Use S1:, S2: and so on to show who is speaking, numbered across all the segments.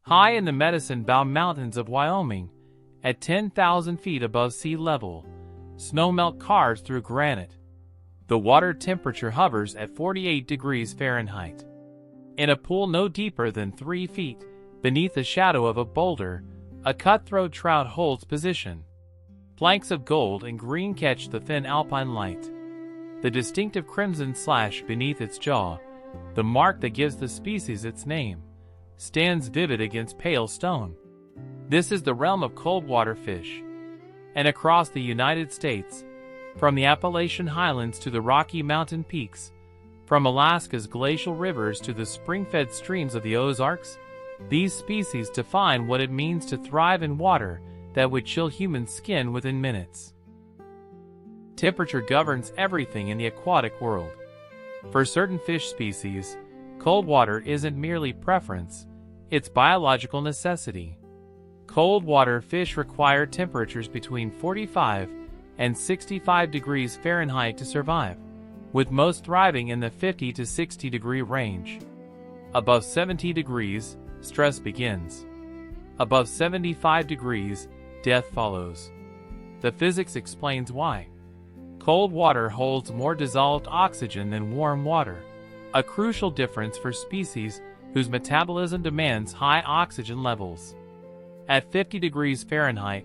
S1: High in the Medicine Bow Mountains of Wyoming, at 10,000 feet above sea level, snowmelt carves through granite. The water temperature hovers at 48 degrees Fahrenheit. In a pool no deeper than 3 feet, beneath the shadow of a boulder, a cutthroat trout holds position. Flanks of gold and green catch the thin alpine light. The distinctive crimson slash beneath its jaw, the mark that gives the species its name, stands vivid against pale stone. This is the realm of cold water fish. And across the United States, from the Appalachian Highlands to the Rocky Mountain peaks, from Alaska's glacial rivers to the spring-fed streams of the Ozarks, these species define what it means to thrive in water that would chill human skin within minutes. Temperature governs everything in the aquatic world. For certain fish species, cold water isn't merely preference, it's biological necessity. Cold water fish require temperatures between 45 and 65 degrees Fahrenheit to survive, with most thriving in the 50 to 60 degree range. Above 70 degrees, stress begins. Above 75 degrees, death follows. The physics explains why. Cold water holds more dissolved oxygen than warm water, a crucial difference for species whose metabolism demands high oxygen levels. At 50 degrees Fahrenheit,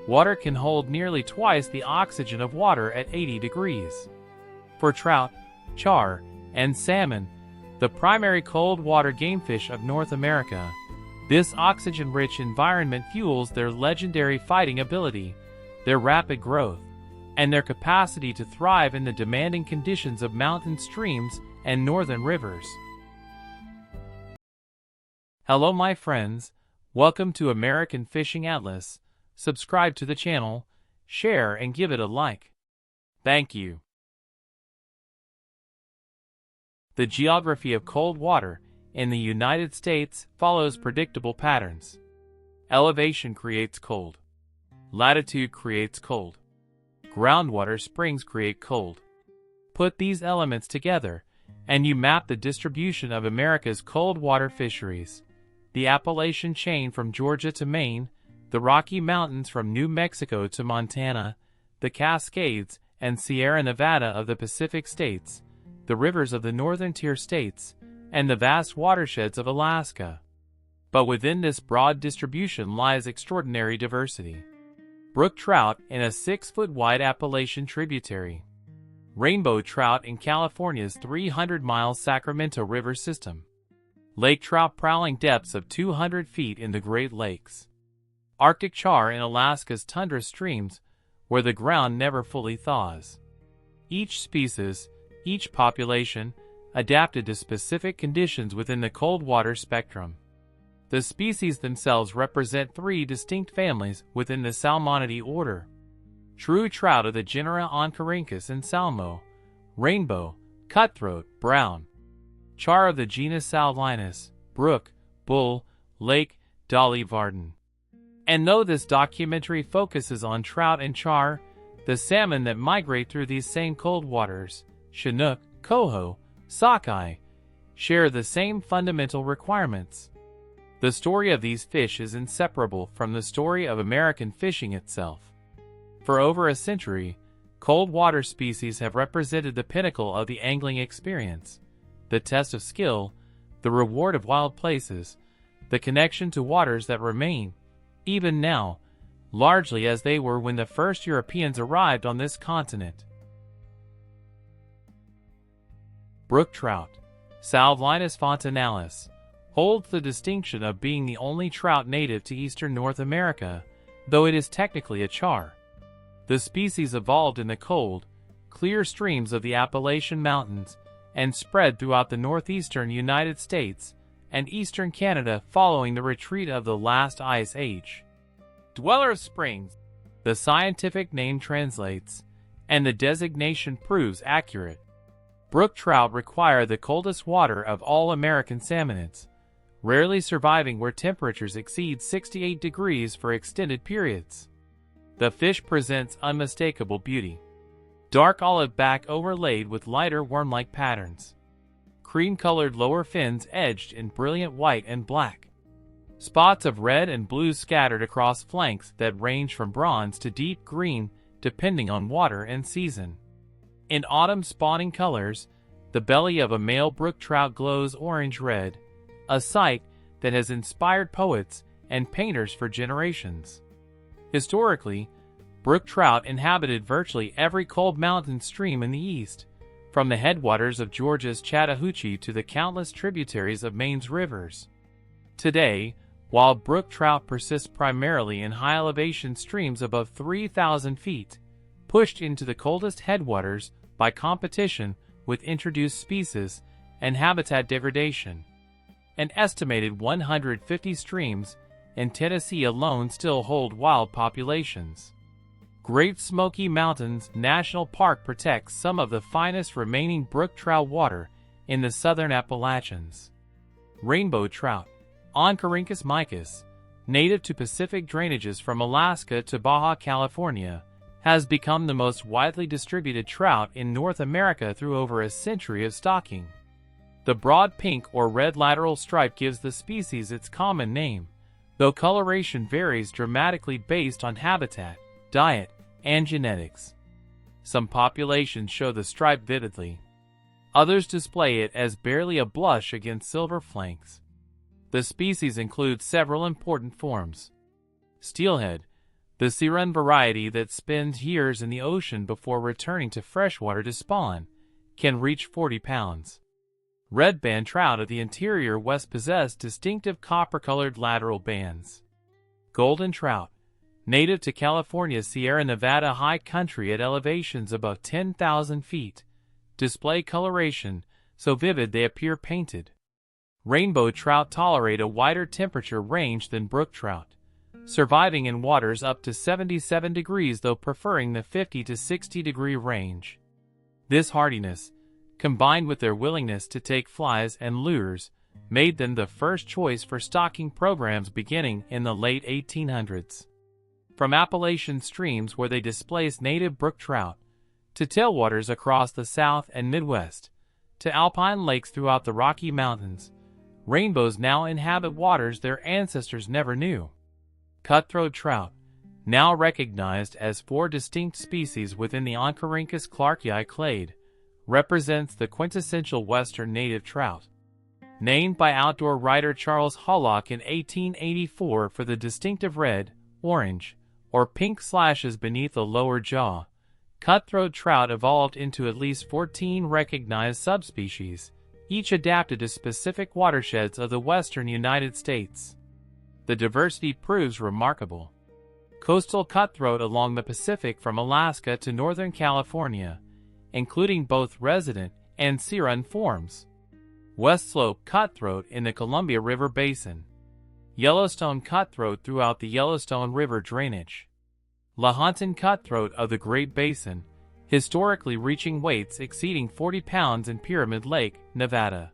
S1: water can hold nearly twice the oxygen of water at 80 degrees. For trout, char, and salmon, the primary cold water game fish of North America, this oxygen-rich environment fuels their legendary fighting ability, their rapid growth, and their capacity to thrive in the demanding conditions of mountain streams and northern rivers. Hello my friends, welcome to American Fishing Atlas. Subscribe to the channel, share and give it a like. Thank you. The geography of cold water in the United States follows predictable patterns. Elevation creates cold. Latitude creates cold. Groundwater springs create cold. Put these elements together, and you map the distribution of America's cold water fisheries. The Appalachian chain from Georgia to Maine, the Rocky Mountains from New Mexico to Montana, the Cascades and Sierra Nevada of the Pacific states, the rivers of the northern tier states, and the vast watersheds of Alaska. But within this broad distribution lies extraordinary diversity. Brook trout in a 6-foot-wide Appalachian tributary. Rainbow trout in California's 300-mile Sacramento River system. Lake trout prowling depths of 200 feet in the Great Lakes. Arctic char in Alaska's tundra streams, where the ground never fully thaws. Each species, each population, adapted to specific conditions within the cold water spectrum. The species themselves represent 3 distinct families within the Salmonidae order. True trout of the genera Oncorhynchus and Salmo, rainbow, cutthroat, brown. Char of the genus Salvinus, brook, bull, lake, Dolly Varden. And though this documentary focuses on trout and char, the salmon that migrate through these same cold waters, Chinook, coho, sockeye, share the same fundamental requirements. The story of these fish is inseparable from the story of American fishing itself. For over a century, cold water species have represented the pinnacle of the angling experience, the test of skill, the reward of wild places, the connection to waters that remain, even now, largely as they were when the first Europeans arrived on this continent. Brook trout, Salvinus fontinalis, holds the distinction of being the only trout native to eastern North America, though it is technically a char. The species evolved in the cold, clear streams of the Appalachian Mountains and spread throughout the northeastern United States and eastern Canada following the retreat of the last ice age. Dweller of springs, the scientific name translates, and the designation proves accurate. Brook trout require the coldest water of all American salmonids, rarely surviving where temperatures exceed 68 degrees for extended periods. The fish presents unmistakable beauty. Dark olive back overlaid with lighter worm-like patterns. Cream-colored lower fins edged in brilliant white and black. Spots of red and blue scattered across flanks that range from bronze to deep green depending on water and season. In autumn spawning colors, the belly of a male brook trout glows orange-red, a sight that has inspired poets and painters for generations. Historically, brook trout inhabited virtually every cold mountain stream in the east, from the headwaters of Georgia's Chattahoochee to the countless tributaries of Maine's rivers. Today, while brook trout persist primarily in high-elevation streams above 3,000 feet, pushed into the coldest headwaters by competition with introduced species and habitat degradation. An estimated 150 streams in Tennessee alone still hold wild populations. Great Smoky Mountains National Park protects some of the finest remaining brook trout water in the southern Appalachians. Rainbow trout, Oncorhynchus micus, native to Pacific drainages from Alaska to Baja California, has become the most widely distributed trout in North America through over a century of stocking. The broad pink or red lateral stripe gives the species its common name, though coloration varies dramatically based on habitat, diet, and genetics. Some populations show the stripe vividly. Others display it as barely a blush against silver flanks. The species includes several important forms. Steelhead, the sea run variety that spends years in the ocean before returning to freshwater to spawn, can reach 40 pounds. Red band trout of the interior west possess distinctive copper-colored lateral bands. Golden trout, native to California's Sierra Nevada high country at elevations above 10,000 feet, display coloration so vivid they appear painted. Rainbow trout tolerate a wider temperature range than brook trout, surviving in waters up to 77 degrees though preferring the 50 to 60 degree range. This hardiness, combined with their willingness to take flies and lures, made them the first choice for stocking programs beginning in the late 1800s. From Appalachian streams where they displaced native brook trout, to tailwaters across the South and Midwest, to alpine lakes throughout the Rocky Mountains, rainbows now inhabit waters their ancestors never knew. Cutthroat trout, now recognized as 4 distinct species within the Oncorhynchus clarkii clade, represents the quintessential western native trout. Named by outdoor writer Charles Hollock in 1884 for the distinctive red, orange, or pink slashes beneath the lower jaw, cutthroat trout evolved into at least 14 recognized subspecies, each adapted to specific watersheds of the western United States. The diversity proves remarkable. Coastal cutthroat along the Pacific from Alaska to northern California, including both resident and sea-run forms. West Slope cutthroat in the Columbia River Basin. Yellowstone cutthroat throughout the Yellowstone River drainage. Lahontan cutthroat of the Great Basin, historically reaching weights exceeding 40 pounds in Pyramid Lake, Nevada.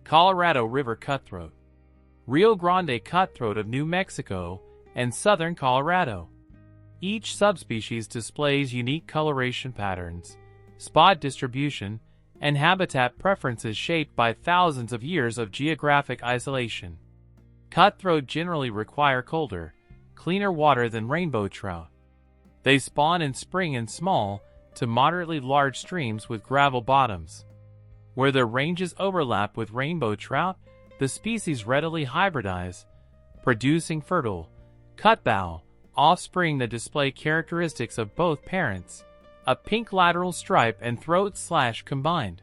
S1: Colorado River cutthroat. Rio Grande cutthroat of New Mexico and southern Colorado. Each subspecies displays unique coloration patterns, spot distribution, and habitat preferences shaped by thousands of years of geographic isolation. Cutthroat generally require colder, cleaner water than rainbow trout. They spawn in spring in small to moderately large streams with gravel bottoms. Where their ranges overlap with rainbow trout, the species readily hybridize, producing fertile, cutbow offspring that display characteristics of both parents, a pink lateral stripe and throat slash combined.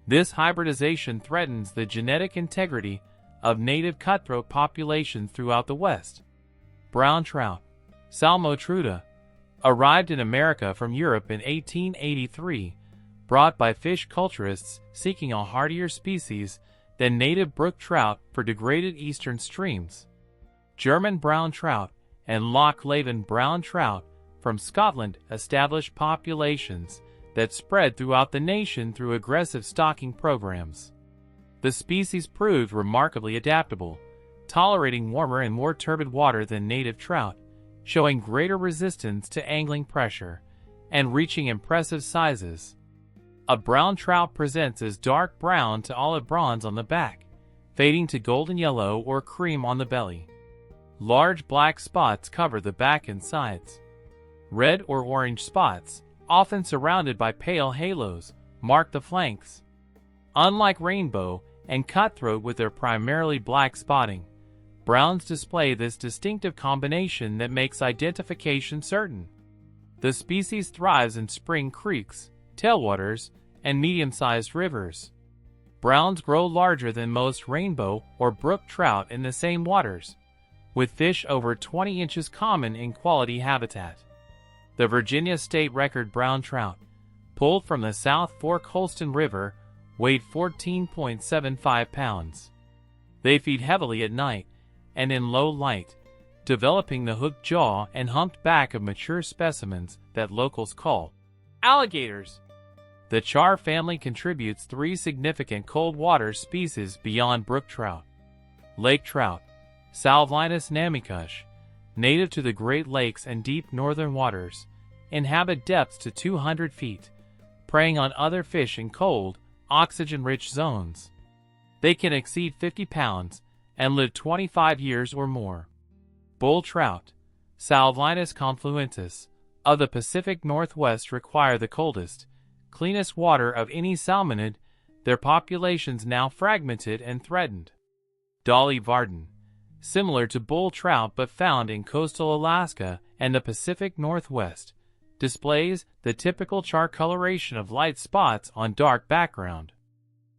S1: This hybridization threatens the genetic integrity of native cutthroat populations throughout the West. Brown trout, Salmotruta, arrived in America from Europe in 1883, brought by fish culturists seeking a hardier species than native brook trout for degraded eastern streams. German brown trout and Loch Leven brown trout from Scotland established populations that spread throughout the nation through aggressive stocking programs. The species proved remarkably adaptable, tolerating warmer and more turbid water than native trout, showing greater resistance to angling pressure, and reaching impressive sizes. A brown trout presents as dark brown to olive bronze on the back, fading to golden yellow or cream on the belly. Large black spots cover the back and sides. Red or orange spots, often surrounded by pale halos, mark the flanks. Unlike rainbow and cutthroat with their primarily black spotting, browns display this distinctive combination that makes identification certain. The species thrives in spring creeks, tailwaters, and medium-sized rivers. Browns grow larger than most rainbow or brook trout in the same waters, with fish over 20 inches common in quality habitat. The Virginia state record brown trout, pulled from the South Fork Holston River, weighed 14.75 pounds. They feed heavily at night and in low light, developing the hooked jaw and humped back of mature specimens that locals call alligators. The char family contributes 3 significant cold water species beyond brook trout. Lake trout, Salvinus namekush, native to the Great Lakes and deep northern waters, inhabit depths to 200 feet, preying on other fish in cold, oxygen-rich zones. They can exceed 50 pounds and live 25 years or more. Bull trout, Salvinus confluentus, of the Pacific Northwest require the coldest, cleanest water of any salmonid, their populations now fragmented and threatened. Dolly Varden, similar to bull trout but found in coastal Alaska and the Pacific Northwest, displays the typical char coloration of light spots on dark background.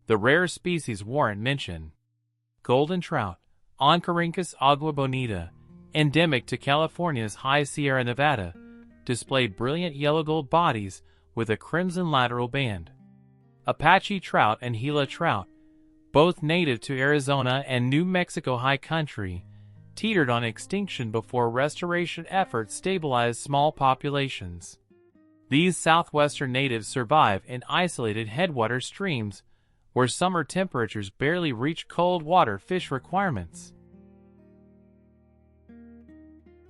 S1: The rare species warrant mention. Golden trout, Oncorhynchus agua bonita, endemic to California's high Sierra Nevada, display brilliant yellow-gold bodies with a crimson lateral band. Apache trout and Gila trout, both native to Arizona and New Mexico high country, teetered on extinction before restoration efforts stabilized small populations. These southwestern natives survive in isolated headwater streams where summer temperatures barely reach cold water fish requirements.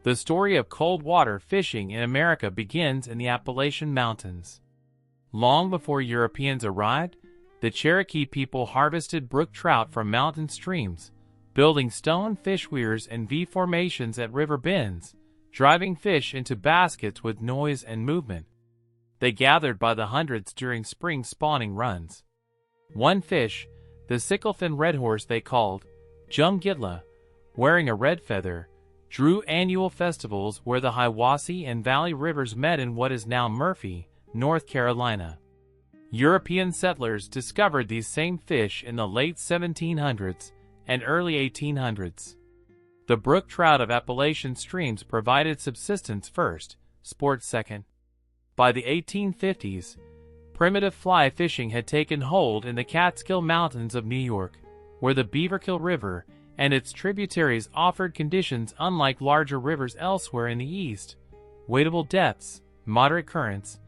S1: The story of cold water fishing in America begins in the Appalachian Mountains. Long before Europeans arrived, the Cherokee people harvested brook trout from mountain streams, building stone fish weirs and V formations at river bends, driving fish into baskets with noise and movement. They gathered by the hundreds during spring spawning runs. One fish, the sicklefin redhorse they called Jumgitla, wearing a red feather, drew annual festivals where the Hiwassee and Valley Rivers met in what is now Murphy, North Carolina. European settlers discovered these same fish in the late 1700s and early 1800s. The brook trout of Appalachian streams provided subsistence first, sport second. By the 1850s, primitive fly fishing had taken hold in the Catskill Mountains of New York, where the Beaverkill River and its tributaries offered conditions unlike larger rivers elsewhere in the east: wadable depths, moderate currents,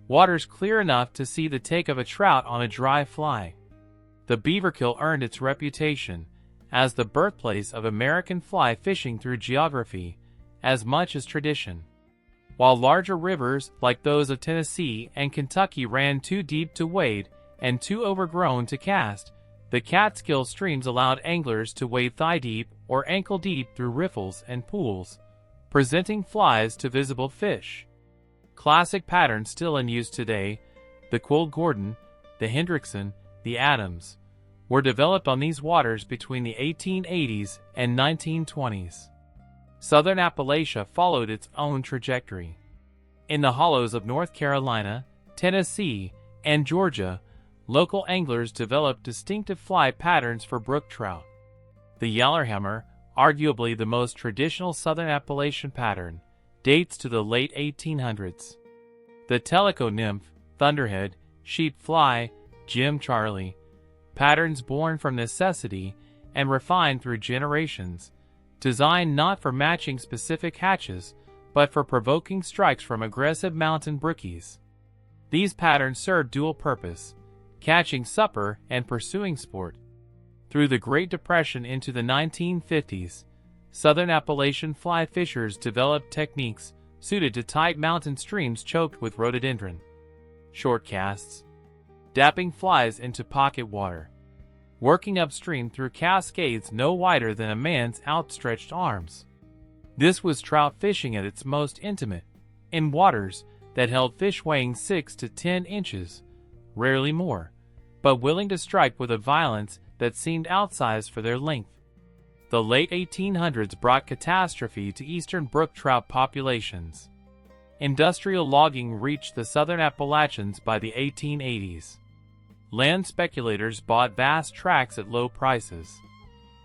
S1: waters clear enough to see the take of a trout on a dry fly. The Beaverkill earned its reputation as the birthplace of American fly fishing through geography as much as tradition. While larger rivers like those of Tennessee and Kentucky ran too deep to wade and too overgrown to cast, the Catskill streams allowed anglers to wade thigh-deep or ankle-deep through riffles and pools, presenting flies to visible fish. Classic patterns still in use today, the Quold Gordon, the Hendrickson, the Adams, were developed on these waters between the 1880s and 1920s. Southern Appalachia followed its own trajectory. In the hollows of North Carolina, Tennessee, and Georgia, local anglers developed distinctive fly patterns for brook trout. The Yallerhammer, arguably the most traditional Southern Appalachian pattern, dates to the late 1800s. The Tellico nymph, thunderhead, sheep fly, Jim Charlie, patterns born from necessity and refined through generations, designed not for matching specific hatches, but for provoking strikes from aggressive mountain brookies. These patterns serve dual purpose: catching supper and pursuing sport. Through the Great Depression into the 1950s, Southern Appalachian fly fishers developed techniques suited to tight mountain streams choked with rhododendron. Short casts, dapping flies into pocket water, working upstream through cascades no wider than a man's outstretched arms. This was trout fishing at its most intimate, in waters that held fish weighing 6 to 10 inches, rarely more, but willing to strike with a violence that seemed outsized for their length. The late 1800s brought catastrophe to eastern brook trout populations. Industrial logging reached the southern Appalachians by the 1880s. Land speculators bought vast tracts at low prices.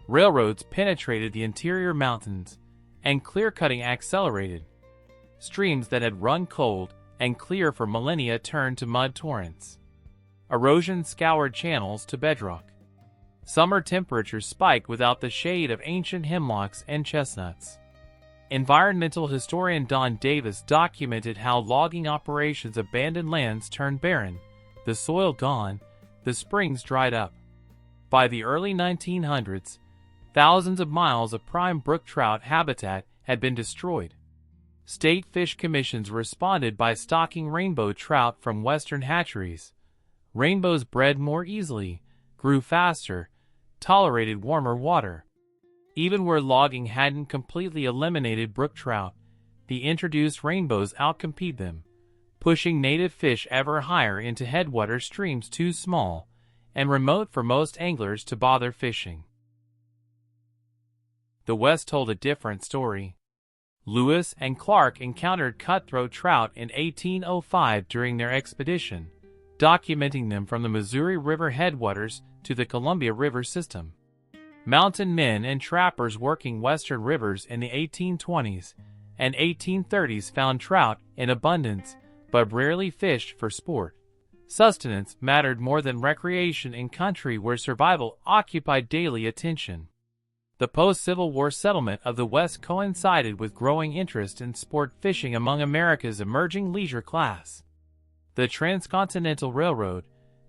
S1: Railroads penetrated the interior mountains, and clear-cutting accelerated. Streams that had run cold and clear for millennia turned to mud torrents. Erosion scoured channels to bedrock. Summer temperatures spiked without the shade of ancient hemlocks and chestnuts. Environmental historian Don Davis documented how logging operations abandoned lands turned barren, the soil gone, the springs dried up. By the early 1900s, thousands of miles of prime brook trout habitat had been destroyed. State fish commissions responded by stocking rainbow trout from western hatcheries. Rainbows bred more easily, grew faster, tolerated warmer water. Even where logging hadn't completely eliminated brook trout, the introduced rainbows outcompete them, pushing native fish ever higher into headwater streams too small and remote for most anglers to bother fishing. The West told a different story. Lewis and Clark encountered cutthroat trout in 1805 during their expedition, documenting them from the Missouri River headwaters to the Columbia River system. Mountain men and trappers working western rivers in the 1820s and 1830s found trout in abundance, but rarely fished for sport. Sustenance mattered more than recreation in country where survival occupied daily attention. The post-Civil War settlement of the West coincided with growing interest in sport fishing among America's emerging leisure class. The Transcontinental Railroad,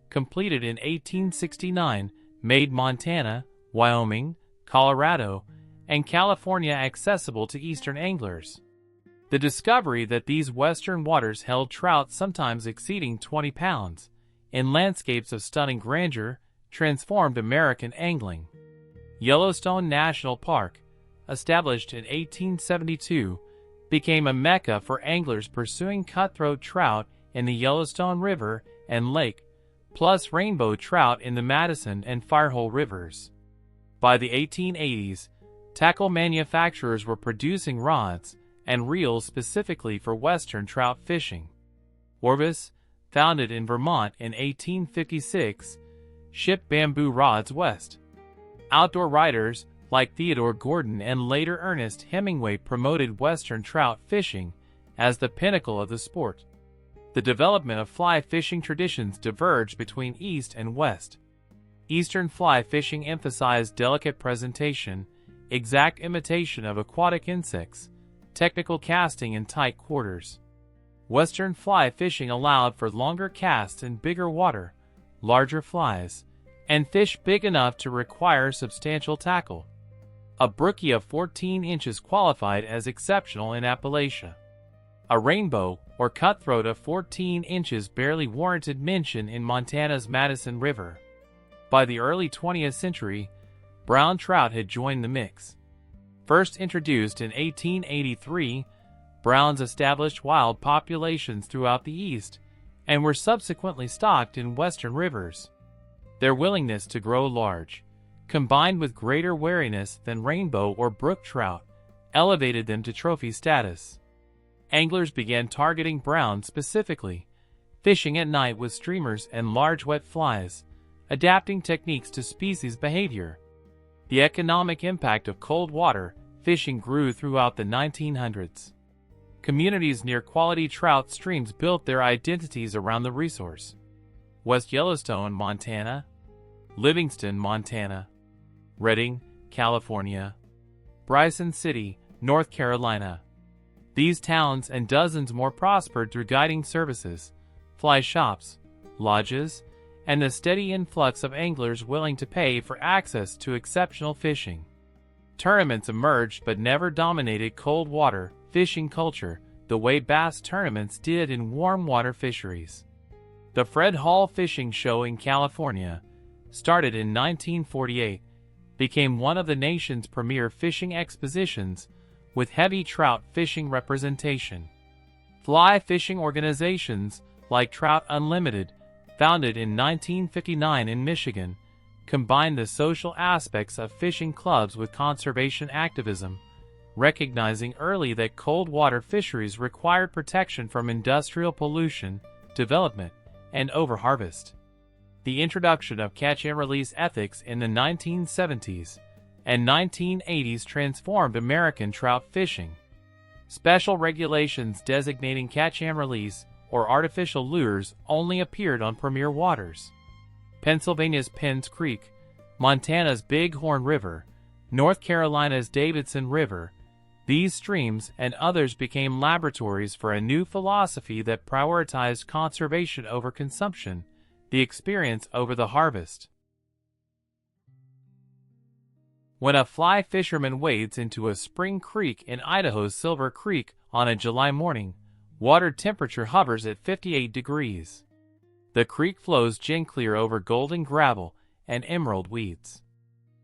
S1: completed in 1869, made Montana, Wyoming, Colorado, and California accessible to eastern anglers. The discovery that these western waters held trout sometimes exceeding 20 pounds, in landscapes of stunning grandeur, transformed American angling. Yellowstone National Park, established in 1872, became a mecca for anglers pursuing cutthroat trout in the Yellowstone River and Lake, plus rainbow trout in the Madison and Firehole rivers. By the 1880s, tackle manufacturers were producing rods and reels specifically for western trout fishing. Orvis, founded in Vermont in 1856, shipped bamboo rods west. Outdoor writers like Theodore Gordon and later Ernest Hemingway promoted western trout fishing as the pinnacle of the sport. The development of fly fishing traditions diverged between East and West. Eastern fly fishing emphasized delicate presentation, exact imitation of aquatic insects, technical casting in tight quarters. Western fly fishing allowed for longer casts in bigger water, larger flies, and fish big enough to require substantial tackle. A brookie of 14 inches qualified as exceptional in Appalachia. A rainbow or cutthroat of 14 inches barely warranted mention in Montana's Madison River. By the early 20th century, brown trout had joined the mix. First introduced in 1883, browns established wild populations throughout the East and were subsequently stocked in western rivers. Their willingness to grow large, combined with greater wariness than rainbow or brook trout, elevated them to trophy status. Anglers began targeting brown specifically, fishing at night with streamers and large wet flies, adapting techniques to species behavior. The economic impact of cold water fishing grew throughout the 1900s. Communities near quality trout streams built their identities around the resource. West Yellowstone, Montana; Livingston, Montana; Redding, California; Bryson City, North Carolina. These towns and dozens more prospered through guiding services, fly shops, lodges, and the steady influx of anglers willing to pay for access to exceptional fishing. Tournaments emerged but never dominated cold water fishing culture the way bass tournaments did in warm water fisheries. The Fred Hall Fishing Show in California, started in 1948, became one of the nation's premier fishing expositions, with heavy trout fishing representation. Fly fishing organizations like Trout Unlimited, founded in 1959 in Michigan, combine the social aspects of fishing clubs with conservation activism, recognizing early that cold water fisheries required protection from industrial pollution, development, and overharvest. The introduction of catch-and-release ethics in the 1970s and 1980s transformed American trout fishing. Special regulations designating catch-and-release or artificial lures only appeared on premier waters. Pennsylvania's Penns Creek, Montana's Bighorn River, North Carolina's Davidson River, these streams and others became laboratories for a new philosophy that prioritized conservation over consumption, the experience over the harvest. When a fly fisherman wades into a spring creek in Idaho's Silver Creek on a July morning, water temperature hovers at 58 degrees. The creek flows gently over golden gravel and emerald weeds.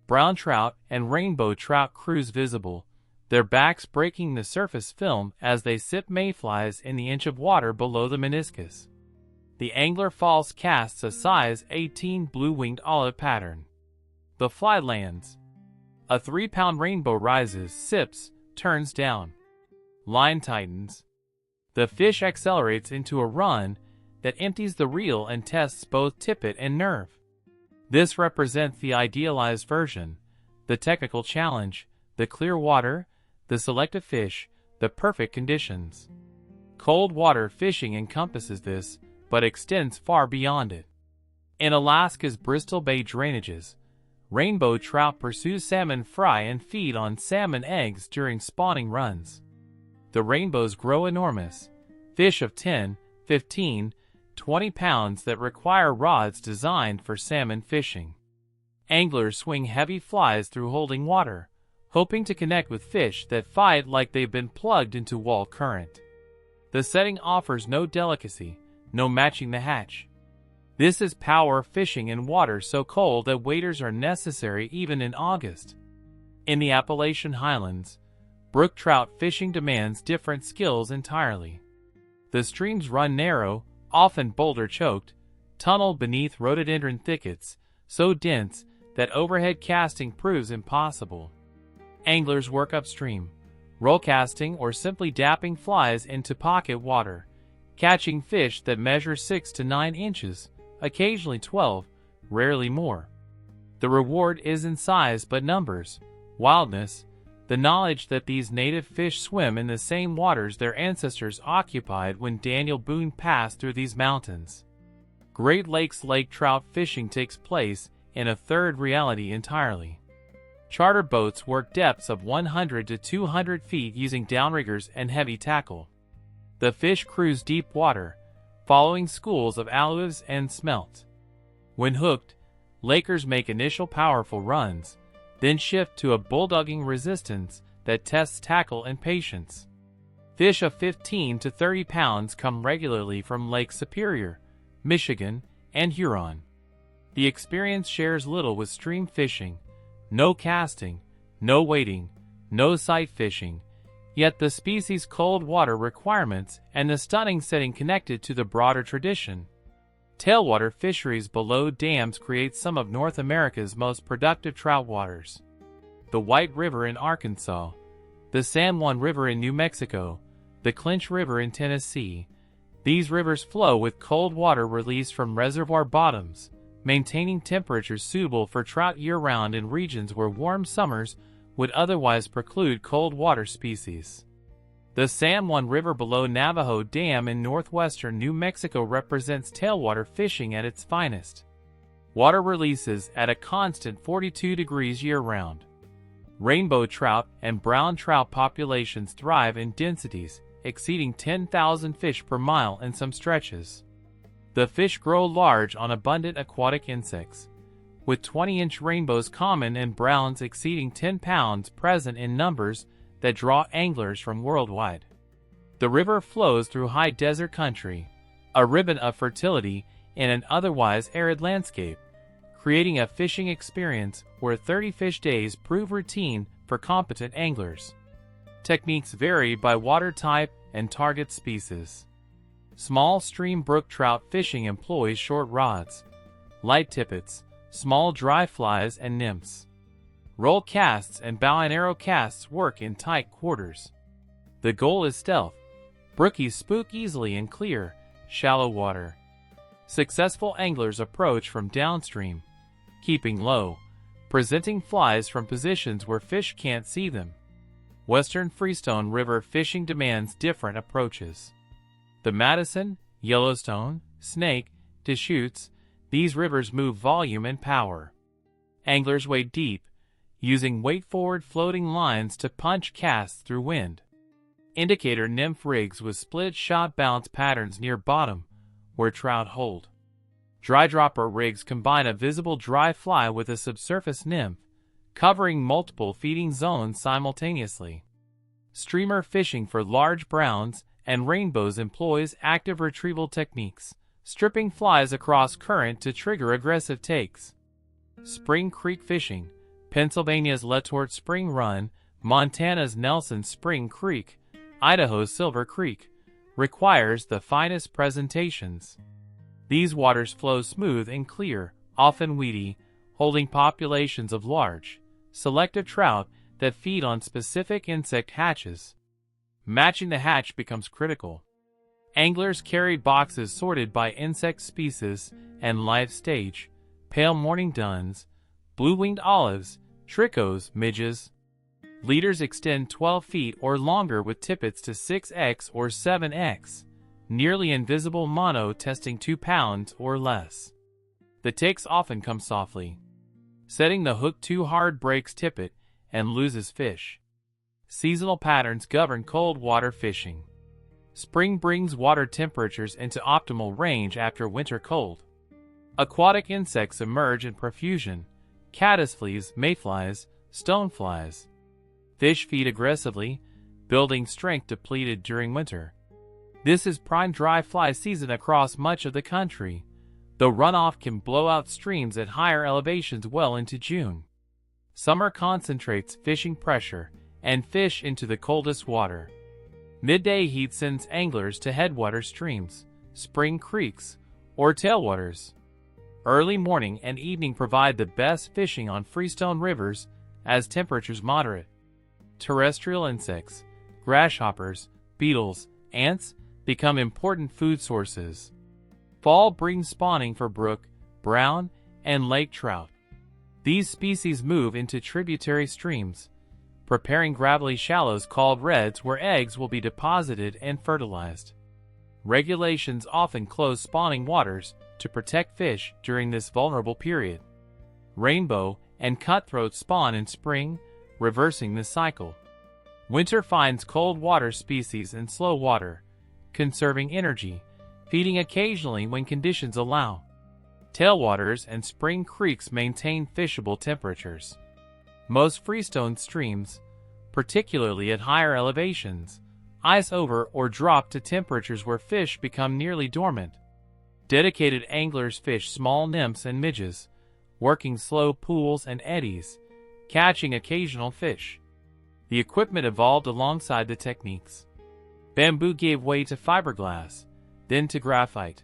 S1: Brown trout and rainbow trout cruise visible, their backs breaking the surface film as they sip mayflies in the inch of water below the meniscus. The angler falls casts a size 18 blue-winged olive pattern. The fly lands. A 3-pound rainbow rises, sips, turns down. Line tightens. The fish accelerates into a run that empties the reel and tests both tippet and nerve. This represents the idealized version, the technical challenge, the clear water, the selective fish, the perfect conditions. Cold water fishing encompasses this, but extends far beyond it. In Alaska's Bristol Bay drainages, rainbow trout pursue salmon fry and feed on salmon eggs during spawning runs. The rainbows grow enormous, fish of 10, 15, 20 pounds that require rods designed for salmon fishing. Anglers swing heavy flies through holding water, hoping to connect with fish that fight like they've been plugged into wall current. The setting offers no delicacy, no matching the hatch. This is power fishing in water so cold that waders are necessary even in August. In the Appalachian Highlands, brook trout fishing demands different skills entirely. The streams run narrow, often boulder-choked, tunneled beneath rhododendron thickets, so dense that overhead casting proves impossible. Anglers work upstream, roll casting or simply dapping flies into pocket water, catching fish that measure 6 to 9 inches, occasionally 12, rarely more. The reward is in size but numbers, wildness, the knowledge that these native fish swim in the same waters their ancestors occupied when Daniel Boone passed through these mountains. Great Lakes lake trout fishing takes place in a third reality entirely. Charter boats work depths of 100 to 200 feet using downriggers and heavy tackle. The fish cruise deep water, following schools of alewives and smelt. When hooked, lakers make initial powerful runs, then shift to a bulldogging resistance that tests tackle and patience. Fish of 15 to 30 pounds come regularly from Lake Superior, Michigan, and Huron. The experience shares little with stream fishing, no casting, no wading, no sight fishing, yet the species' cold water requirements and the stunning setting connected to the broader tradition. Tailwater fisheries below dams create some of North America's most productive trout waters. The White River in Arkansas, the San Juan River in New Mexico, the Clinch River in Tennessee. These rivers flow with cold water released from reservoir bottoms, maintaining temperatures suitable for trout year-round in regions where warm summers would otherwise preclude cold water species. The San Juan River below Navajo Dam in northwestern New Mexico represents tailwater fishing at its finest. Water releases at a constant 42 degrees year-round. Rainbow trout and brown trout populations thrive in densities exceeding 10,000 fish per mile in some stretches. The fish grow large on abundant aquatic insects, with 20-inch rainbows common and browns exceeding 10 pounds present in numbers that draw anglers from worldwide. The river flows through high desert country, a ribbon of fertility in an otherwise arid landscape, creating a fishing experience where 30 fish days prove routine for competent anglers. Techniques vary by water type and target species. Small stream brook trout fishing employs short rods, light tippets, small dry flies, and nymphs. Roll casts and bow and arrow casts work in tight quarters. The goal is stealth. Brookies spook easily in clear, shallow water. Successful anglers approach from downstream, keeping low, presenting flies from positions where fish can't see them. Western Freestone River fishing demands different approaches. The Madison, Yellowstone, Snake, Deschutes, these rivers move volume and power. Anglers wade deep, using weight-forward floating lines to punch casts through wind. Indicator nymph rigs with split-shot bounce patterns near bottom, where trout hold. Dry dropper rigs combine a visible dry fly with a subsurface nymph, covering multiple feeding zones simultaneously. Streamer fishing for large browns and rainbows employs active retrieval techniques, stripping flies across current to trigger aggressive takes. Spring Creek fishing, Pennsylvania's Letort Spring Run, Montana's Nelson Spring Creek, Idaho's Silver Creek, requires the finest presentations. These waters flow smooth and clear, often weedy, holding populations of large, selective trout that feed on specific insect hatches. Matching the hatch becomes critical. Anglers carry boxes sorted by insect species and life stage: pale morning duns, blue-winged olives, trichos, midges. Leaders extend 12 feet or longer with tippets to 6x or 7x, nearly invisible mono testing 2 pounds or less. The takes often come softly. Setting the hook too hard breaks tippet and loses fish. Seasonal patterns govern cold water fishing. Spring brings water temperatures into optimal range after winter cold. Aquatic insects emerge in profusion: caddisflies, mayflies, stoneflies. Fish feed aggressively, building strength depleted during winter. This is prime dry fly season across much of the country, though runoff can blow out streams at higher elevations well into June. Summer concentrates fishing pressure and fish into the coldest water. Midday heat sends anglers to headwater streams, spring creeks, or tailwaters. Early morning and evening provide the best fishing on freestone rivers as temperatures moderate. Terrestrial insects, grasshoppers, beetles, ants become important food sources. Fall brings spawning for brook, brown, and lake trout. These species move into tributary streams, preparing gravelly shallows called redds where eggs will be deposited and fertilized. Regulations often close spawning waters to protect fish during this vulnerable period. Rainbow and cutthroat spawn in spring, reversing this cycle. Winter finds cold water species in slow water, conserving energy, feeding occasionally when conditions allow. Tailwaters and spring creeks maintain fishable temperatures. Most freestone streams, particularly at higher elevations, ice over or drop to temperatures where fish become nearly dormant. Dedicated anglers fish small nymphs and midges, working slow pools and eddies, catching occasional fish. The equipment evolved alongside the techniques. Bamboo gave way to fiberglass, then to graphite.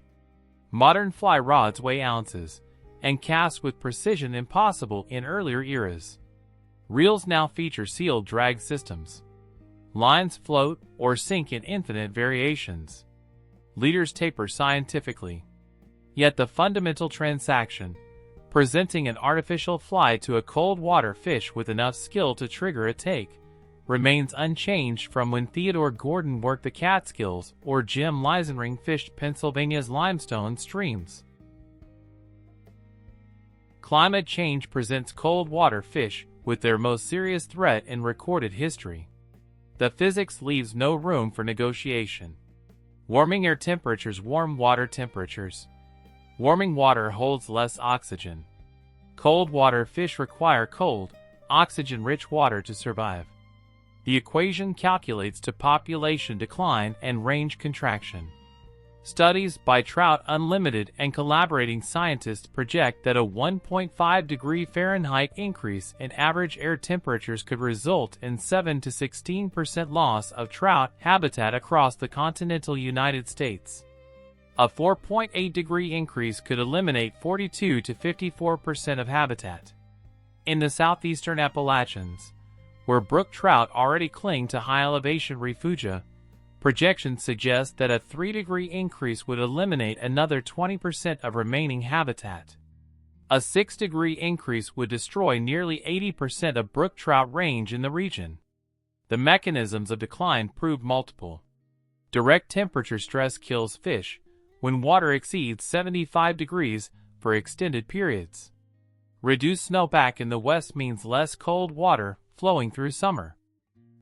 S1: Modern fly rods weigh ounces and cast with precision impossible in earlier eras. Reels now feature sealed drag systems. Lines float or sink in infinite variations. Leaders taper scientifically. Yet the fundamental transaction, presenting an artificial fly to a cold water fish with enough skill to trigger a take, remains unchanged from when Theodore Gordon worked the Catskills or Jim Leisenring fished Pennsylvania's limestone streams. Climate change presents cold water fish with their most serious threat in recorded history. The physics leaves no room for negotiation. Warming air temperatures warm water temperatures. Warming water holds less oxygen. Cold water fish require cold, oxygen-rich water to survive. The equation calculates to population decline and range contraction. Studies by Trout Unlimited and collaborating scientists project that a 1.5 degree Fahrenheit increase in average air temperatures could result in 7 to 16% loss of trout habitat across the continental United States. A 4.8 degree increase could eliminate 42 to 54% of habitat. In the southeastern Appalachians, where brook trout already cling to high-elevation refugia, projections suggest that a 3-degree increase would eliminate another 20% of remaining habitat. A 6-degree increase would destroy nearly 80% of brook trout range in the region. The mechanisms of decline prove multiple. Direct temperature stress kills fish when water exceeds 75 degrees for extended periods. Reduced snowpack in the west means less cold water flowing through summer.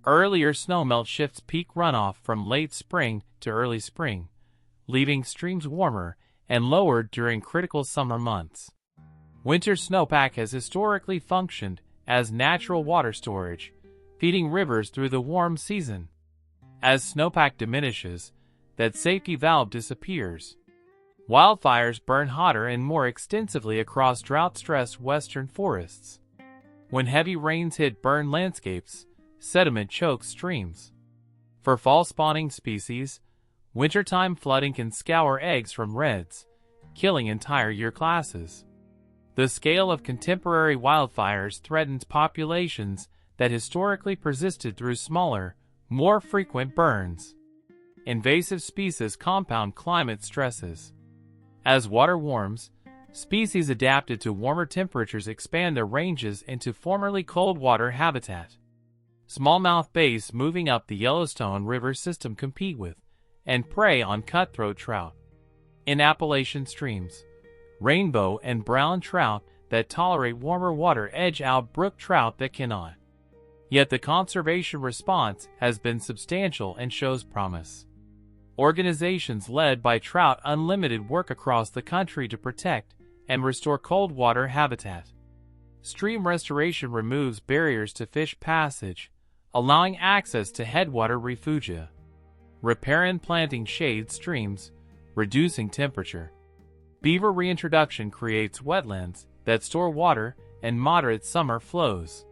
S1: Earlier snowmelt shifts peak runoff from late spring to early spring, leaving streams warmer and lower during critical summer months. Winter snowpack has historically functioned as natural water storage, feeding rivers through the warm season. As snowpack diminishes, that safety valve disappears. Wildfires burn hotter and more extensively across drought-stressed western forests. When heavy rains hit burned landscapes, sediment chokes streams. For fall-spawning species, wintertime flooding can scour eggs from redds, killing entire year classes. The scale of contemporary wildfires threatens populations that historically persisted through smaller, more frequent burns. Invasive species compound climate stresses. As water warms, species adapted to warmer temperatures expand their ranges into formerly cold water habitat. Smallmouth bass moving up the Yellowstone River system compete with and prey on cutthroat trout. In Appalachian streams, rainbow and brown trout that tolerate warmer water edge out brook trout that cannot. Yet the conservation response has been substantial and shows promise. Organizations led by Trout Unlimited work across the country to protect and restore cold water habitat. Stream restoration removes barriers to fish passage, allowing access to headwater refugia. Riparian planting shades streams, reducing temperature. Beaver reintroduction creates wetlands that store water and moderate summer flows.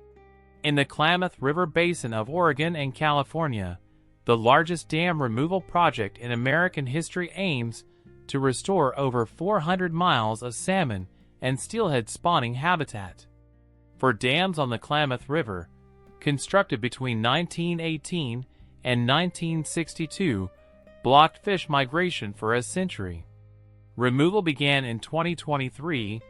S1: In the Klamath River Basin of Oregon and California, the largest dam removal project in American history aims to restore over 400 miles of salmon and steelhead spawning habitat. For dams on the Klamath River, constructed between 1918 and 1962, blocked fish migration for a century. Removal began in 2023,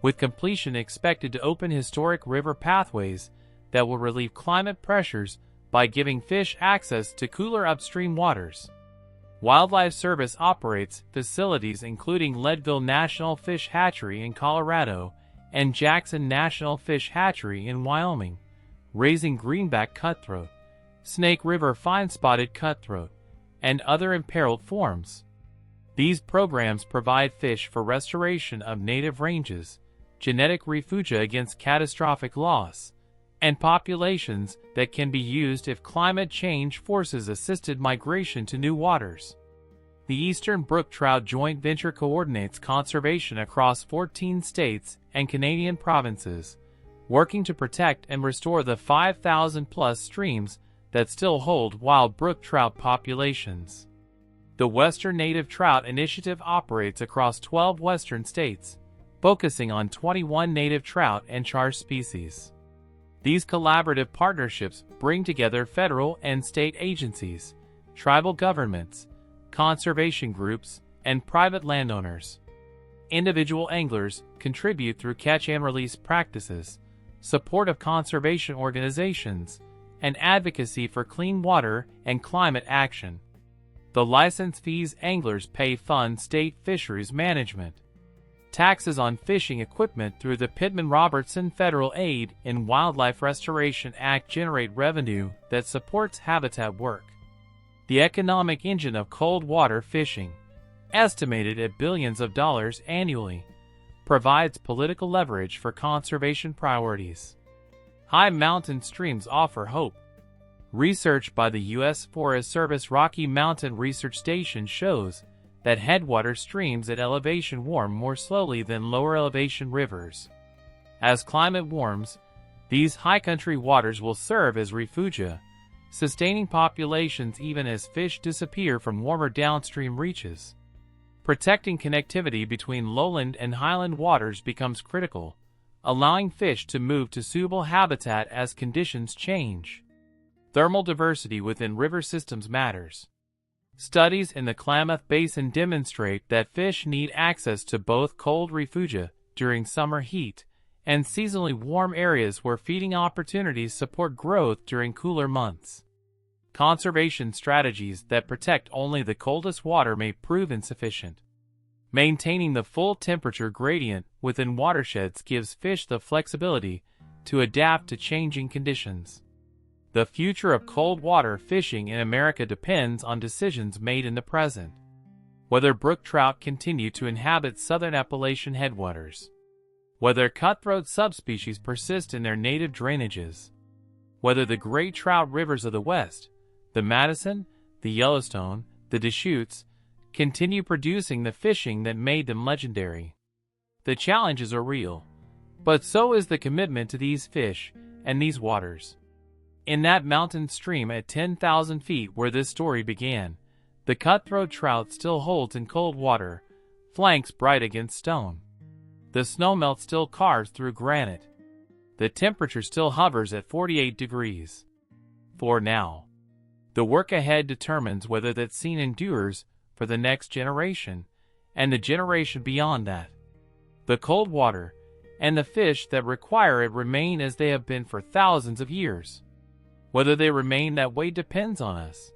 S1: with completion expected to open historic river pathways that will relieve climate pressures by giving fish access to cooler upstream waters. Wildlife Service operates facilities including Leadville National Fish Hatchery in Colorado and Jackson National Fish Hatchery in Wyoming, raising greenback cutthroat, Snake River fine-spotted cutthroat, and other imperiled forms. These programs provide fish for restoration of native ranges, genetic refugia against catastrophic loss, and populations that can be used if climate change forces assisted migration to new waters. The Eastern Brook Trout Joint Venture coordinates conservation across 14 states and Canadian provinces, working to protect and restore the 5,000-plus streams that still hold wild brook trout populations. The Western Native Trout Initiative operates across 12 western states, focusing on 21 native trout and char species. These collaborative partnerships bring together federal and state agencies, tribal governments, conservation groups, and private landowners. Individual anglers contribute through catch-and-release practices, support of conservation organizations, and advocacy for clean water and climate action. The license fees anglers pay fund state fisheries management. Taxes on fishing equipment through the Pittman-Robertson Federal Aid in Wildlife Restoration Act generate revenue that supports habitat work. The economic engine of cold water fishing, estimated at billions of dollars annually, provides political leverage for conservation priorities. High mountain streams offer hope. Research by the U.S. Forest Service Rocky Mountain Research Station shows that headwater streams at elevation warm more slowly than lower elevation rivers. As climate warms, these high country waters will serve as refugia, sustaining populations even as fish disappear from warmer downstream reaches. Protecting connectivity between lowland and highland waters becomes critical, allowing fish to move to suitable habitat as conditions change. Thermal diversity within river systems matters. Studies in the Klamath Basin demonstrate that fish need access to both cold refugia during summer heat and seasonally warm areas where feeding opportunities support growth during cooler months. Conservation strategies that protect only the coldest water may prove insufficient. Maintaining the full temperature gradient within watersheds gives fish the flexibility to adapt to changing conditions. The future of cold water fishing in America depends on decisions made in the present. Whether brook trout continue to inhabit southern Appalachian headwaters, whether cutthroat subspecies persist in their native drainages, whether the great trout rivers of the West, the Madison, the Yellowstone, the Deschutes, continue producing the fishing that made them legendary. The challenges are real, but so is the commitment to these fish and these waters. In that mountain stream at 10,000 feet where this story began, the cutthroat trout still holds in cold water, flanks bright against stone. The snowmelt still carves through granite. The temperature still hovers at 48 degrees. For now, the work ahead determines whether that scene endures for the next generation and the generation beyond that. The cold water and the fish that require it remain as they have been for thousands of years. Whether they remain that way depends on us.